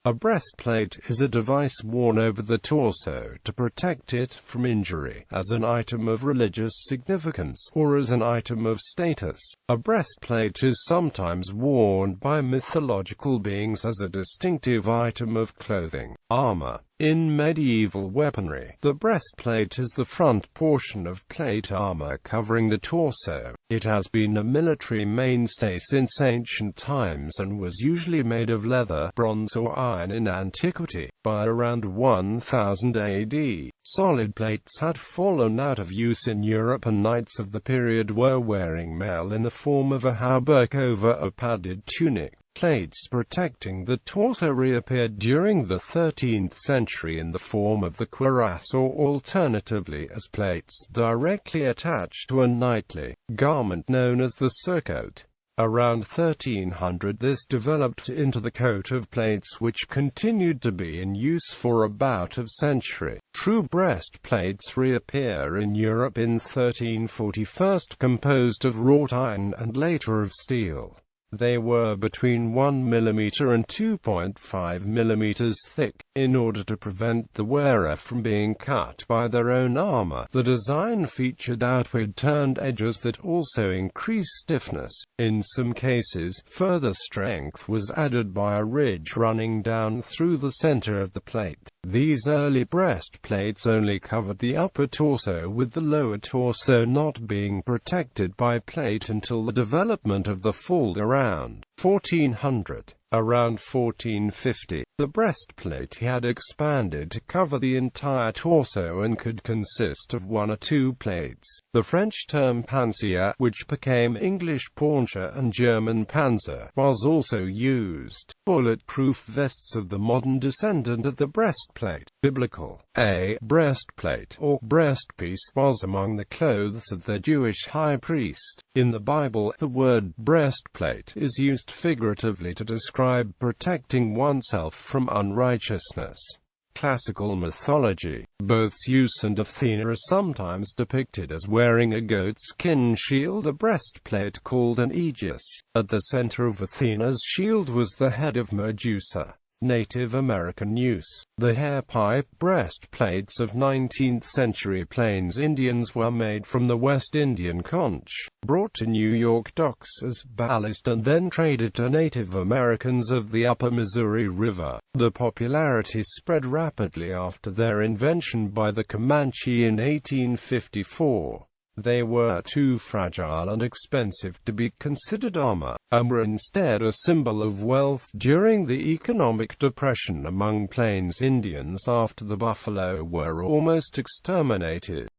A breastplate is a device worn over the torso to protect it from injury, as an item of religious significance, or as an item of status. A breastplate is sometimes worn by mythological beings as a distinctive item of clothing, armor. In medieval weaponry, the breastplate is the front portion of plate armor covering the torso. It has been a military mainstay since ancient times and was usually made of leather, bronze or iron in antiquity. By around 1000 AD, solid plates had fallen out of use in Europe, and knights of the period were wearing mail in the form of a hauberk over a padded tunic. Plates protecting the torso reappeared during the 13th century in the form of the cuirass, or alternatively as plates directly attached to a knightly garment known as the surcoat. Around 1300 this developed into the coat of plates, which continued to be in use for about a century. True breastplates reappear in Europe in 1340, first composed of wrought iron and later of steel. They were between 1 mm and 2.5 mm thick. In order to prevent the wearer from being cut by their own armor, the design featured outward-turned edges that also increased stiffness. In some cases, further strength was added by a ridge running down through the center of the plate. These early breastplates only covered the upper torso, with the lower torso not being protected by plate until the development of the fold around 1400. Around 1450, the breastplate had expanded to cover the entire torso and could consist of one or two plates. The French term panzer, which became English pauncher and German panzer, was also used. Bulletproof vests of the modern descendant of the breastplate. Biblical A breastplate, or breastpiece, was among the clothes of the Jewish high priest. In the Bible, the word breastplate is used figuratively to describe protecting oneself from unrighteousness. Classical mythology. Both Zeus and Athena are sometimes depicted as wearing a goatskin shield, a breastplate called an aegis. At the center of Athena's shield was the head of Medusa. Native American use. The hairpipe breastplates of 19th century Plains Indians were made from the West Indian conch, brought to New York docks as ballast and then traded to Native Americans of the upper Missouri River. The popularity spread rapidly after their invention by the Comanche in 1854. They were too fragile and expensive to be considered armor, and were instead a symbol of wealth during the economic depression among Plains Indians after the buffalo were almost exterminated.